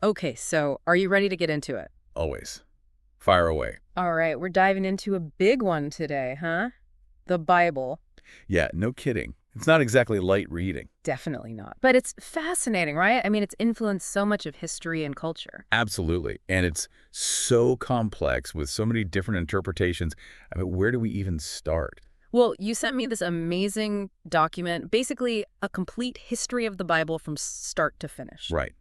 Okay, so are you ready to get into it? Always. Fire away. All right, we're diving into a big one today, huh? The Bible. Yeah, no kidding. It's not exactly light reading. Definitely not. But it's fascinating, right? I mean, it's influenced so much of history and culture. Absolutely. And it's so complex with so many different interpretations. I mean, where do we even start? Well, you sent me this amazing document, basically a complete history of the Bible from start to finish. Right.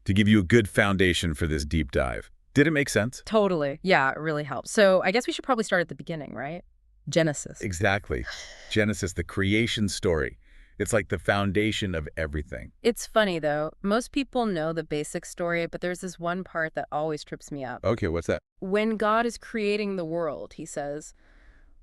To give you a good foundation for this deep dive. Did it make sense? Totally. Yeah, it really helps. So I guess we should probably start at the beginning, right? Genesis. Exactly. Genesis, the creation story. It's like the foundation of everything. It's funny, though. Most people know the basic story, but there's this one part that always trips me up. Okay, what's that? When God is creating the world, he says,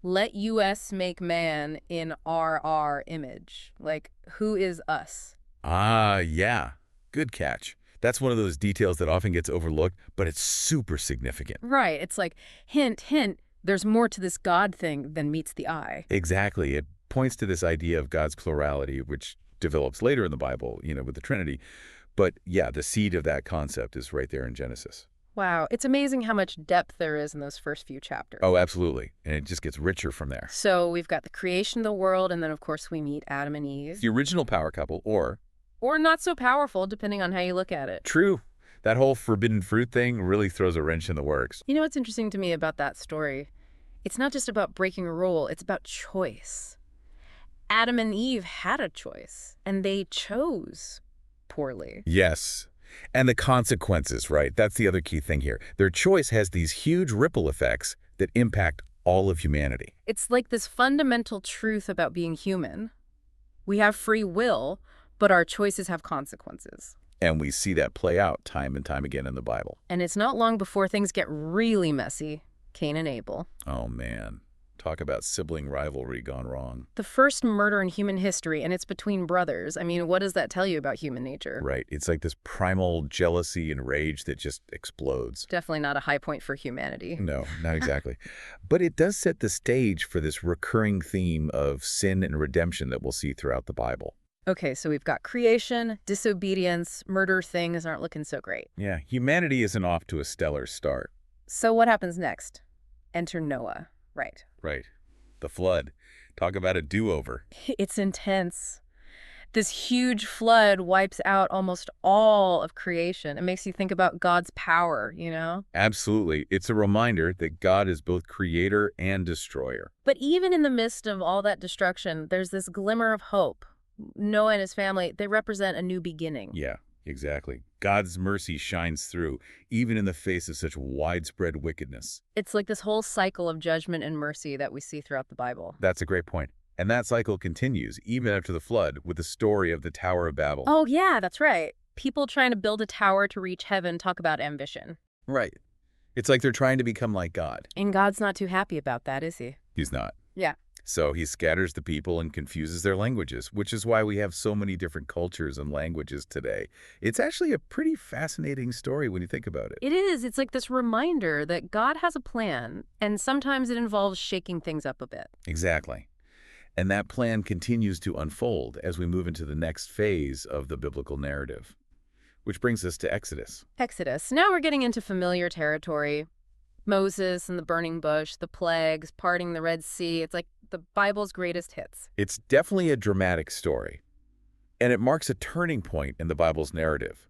let us make man in our image. Like, who is us? Ah, yeah. Good catch. That's one of those details that often gets overlooked, but it's super significant. Right. It's like, hint, hint, there's more to this God thing than meets the eye. Exactly. It points to this idea of God's plurality, which develops later in the Bible, with the Trinity. But yeah, the seed of that concept is right there in Genesis. Wow. It's amazing how much depth there is in those first few chapters. Oh, absolutely. And it just gets richer from there. So we've got the creation of the world, and then, of course, we meet Adam and Eve. The original power couple, Or not so powerful, depending on how you look at it. true, that whole forbidden fruit thing really throws a wrench in the works. You know what's interesting to me about that story? It's not just about breaking a rule, it's about choice. Adam and Eve had a choice, and they chose poorly. Yes. And the consequences, right? That's the other key thing here. Their choice has these huge ripple effects that impact all of humanity. It's like this fundamental truth about being human. We have free will, but our choices have consequences. And we see that play out time and time again in the Bible. And it's not long before things get really messy. Cain and Abel. Oh, man. Talk about sibling rivalry gone wrong. The first murder in human history, and it's between brothers. I mean, what does that tell you about human nature? Right. It's like this primal jealousy and rage that just explodes. Definitely not a high point for humanity. No, not exactly. But it does set the stage for this recurring theme of sin and redemption that we'll see throughout the Bible. Okay, so we've got creation, disobedience, murder. Things aren't looking so great. Yeah, humanity isn't off to a stellar start. So what happens next? Enter Noah. Right. Right. The flood. Talk about a do-over. It's intense. This huge flood wipes out almost all of creation. It makes you think about God's power, you know? Absolutely. It's a reminder that God is both creator and destroyer. But even in the midst of all that destruction, there's this glimmer of hope. Noah and his family, they represent a new beginning. Yeah, exactly. God's mercy shines through, even in the face of such widespread wickedness. It's like this whole cycle of judgment and mercy that we see throughout the Bible. That's a great point. And that cycle continues even after the flood with the story of the Tower of Babel. Oh, yeah, that's right. People trying to build a tower to reach heaven talk about ambition. Right. It's like they're trying to become like God. And God's not too happy about that, is he? He's not. Yeah. So he scatters the people and confuses their languages, which is why we have so many different cultures and languages today. It's actually a pretty fascinating story when you think about it. It is. It's like this reminder that God has a plan, and sometimes it involves shaking things up a bit. Exactly. And that plan continues to unfold as we move into the next phase of the biblical narrative, which brings us to Exodus. Exodus. Now we're getting into familiar territory. Moses and the burning bush, the plagues, parting the Red Sea. It's like the Bible's greatest hits. It's definitely a dramatic story, and it marks a turning point in the Bible's narrative.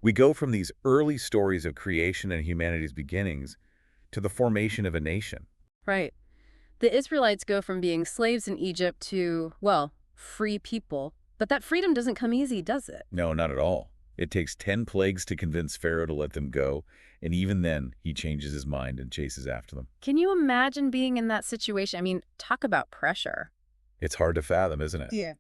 We go from these early stories of creation and humanity's beginnings to the formation of a nation. Right. The Israelites go from being slaves in Egypt to, well, free people. But that freedom doesn't come easy, does it? No, not at all. It takes 10 plagues to convince Pharaoh to let them go, and even then, he changes his mind and chases after them. Can you imagine being in that situation? I mean, talk about pressure. It's hard to fathom, isn't it? Yeah.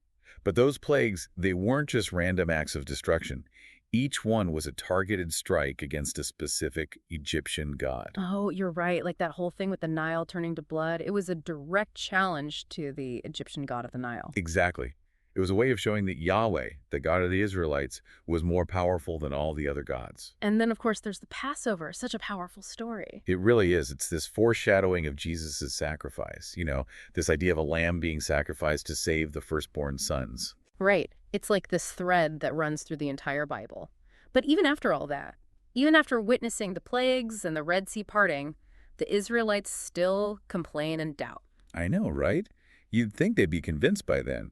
But those plagues, they weren't just random acts of destruction. Each one was a targeted strike against a specific Egyptian god. Oh, you're right. Like that whole thing with the Nile turning to blood. It was a direct challenge to the Egyptian god of the Nile. Exactly. It was a way of showing that Yahweh, the God of the Israelites, was more powerful than all the other gods. And then, of course, there's the Passover. Such a powerful story. It really is. It's this foreshadowing of Jesus' sacrifice. This idea of a lamb being sacrificed to save the firstborn sons. Right. It's like this thread that runs through the entire Bible. But even after all that, Even after witnessing the plagues and the Red Sea parting, the Israelites still complain and doubt. I know, right? You'd think they'd be convinced by then.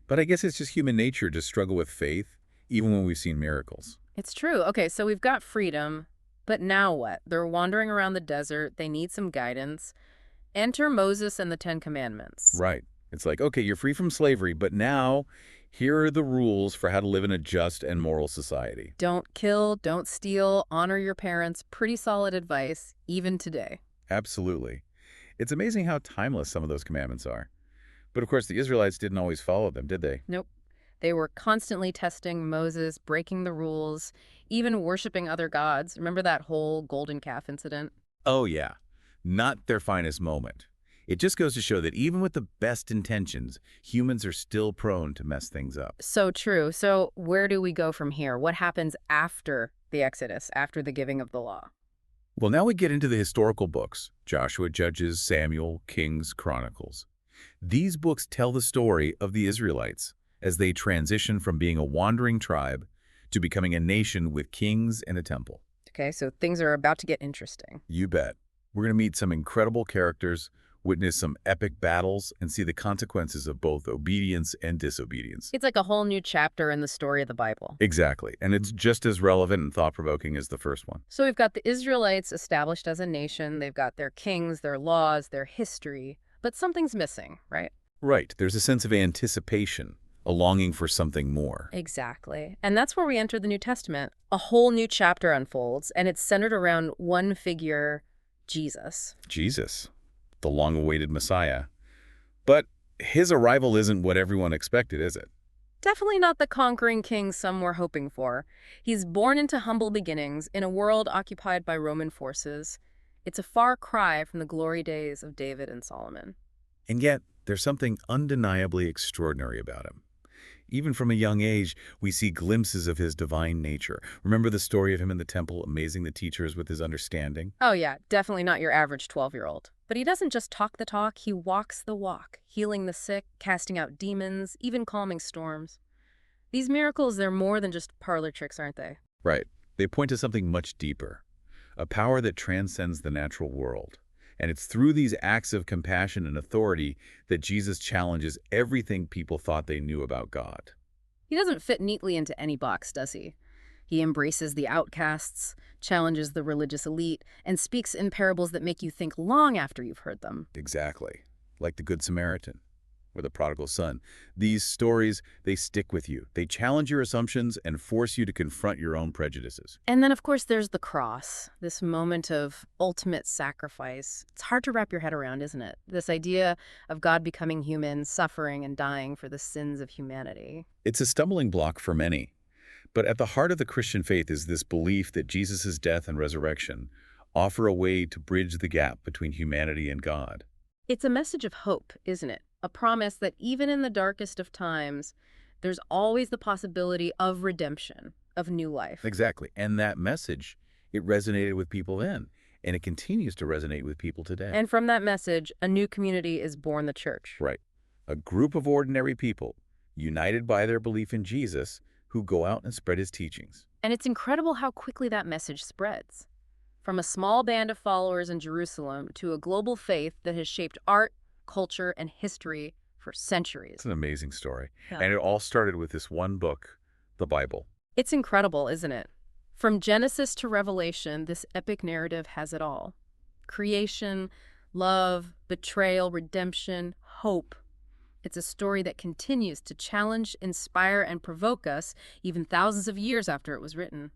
But I guess it's just human nature to struggle with faith, even when we've seen miracles. It's true. Okay, so we've got freedom, but now what? They're wandering around the desert. They need some guidance. Enter Moses and the Ten Commandments. Right. It's like, okay, you're free from slavery, but now here are the rules for how to live in a just and moral society. Don't kill, don't steal, honor your parents. Pretty solid advice, even today. Absolutely. It's amazing how timeless some of those commandments are. But of course, the Israelites didn't always follow them, did they? Nope. They were constantly testing Moses, breaking the rules, even worshiping other gods. Remember that whole golden calf incident? Oh, yeah. Not their finest moment. It just goes to show that even with the best intentions, humans are still prone to mess things up. So true. So where do we go from here? What happens after the Exodus, after the giving of the law? Well, now we get into the historical books, Joshua, Judges, Samuel, Kings, Chronicles. These books tell the story of the Israelites as they transition from being a wandering tribe to becoming a nation with kings and a temple. Okay, so things are about to get interesting. You bet. We're going to meet some incredible characters, witness some epic battles, and see the consequences of both obedience and disobedience. It's like a whole new chapter in the story of the Bible. Exactly, and it's just as relevant and thought-provoking as the first one. So we've got the Israelites established as a nation. They've got their kings, their laws, their history. But something's missing, right? Right. There's a sense of anticipation, a longing for something more. Exactly. And that's where we enter the New Testament. A whole new chapter unfolds, and it's centered around one figure, Jesus. Jesus, the long-awaited Messiah. But his arrival isn't what everyone expected, is it? Definitely not the conquering king some were hoping for. He's born into humble beginnings in a world occupied by Roman forces. It's a far cry from the glory days of David and Solomon. And yet, there's something undeniably extraordinary about him. Even from a young age, we see glimpses of his divine nature. Remember the story of him in the temple, amazing the teachers with his understanding? Oh yeah, definitely not your average 12-year-old. But he doesn't just talk the talk, he walks the walk, healing the sick, casting out demons, even calming storms. These miracles, they're more than just parlor tricks, aren't they? Right. They point to something much deeper, a power that transcends the natural world. And it's through these acts of compassion and authority that Jesus challenges everything people thought they knew about God. He doesn't fit neatly into any box, does he? He embraces the outcasts, challenges the religious elite, and speaks in parables that make you think long after you've heard them. Exactly. Like the Good Samaritan or the prodigal son. These stories, they stick with you. They challenge your assumptions and force you to confront your own prejudices. And then, of course, there's the cross, this moment of ultimate sacrifice. It's hard to wrap your head around, isn't it? This idea of God becoming human, suffering and dying for the sins of humanity. It's a stumbling block for many. But at the heart of the Christian faith is this belief that Jesus' death and resurrection offer a way to bridge the gap between humanity and God. It's a message of hope, isn't it? A promise that even in the darkest of times, there's always the possibility of redemption, of new life. Exactly. And that message, it resonated with people then, and it continues to resonate with people today. And from that message, a new community is born, the church. Right. A group of ordinary people, united by their belief in Jesus, who go out and spread his teachings. And it's incredible how quickly that message spreads. From a small band of followers in Jerusalem to a global faith that has shaped art, culture, and history for centuries. It's an amazing story. Yeah. And it all started with this one book, the Bible. It's incredible, isn't it? From Genesis to Revelation, this epic narrative has it all. Creation, love, betrayal, redemption, hope. It's a story that continues to challenge, inspire, and provoke us even thousands of years after it was written.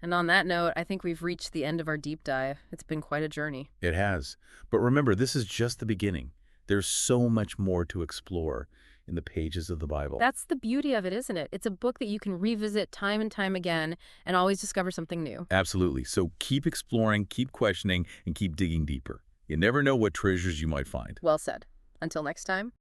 And on that note, I think we've reached the end of our deep dive. It's been quite a journey. It has. But remember, this is just the beginning. There's so much more to explore in the pages of the Bible. That's the beauty of it, isn't it? It's a book that you can revisit time and time again and always discover something new. Absolutely. So keep exploring, keep questioning, and keep digging deeper. You never know what treasures you might find. Well said. Until next time.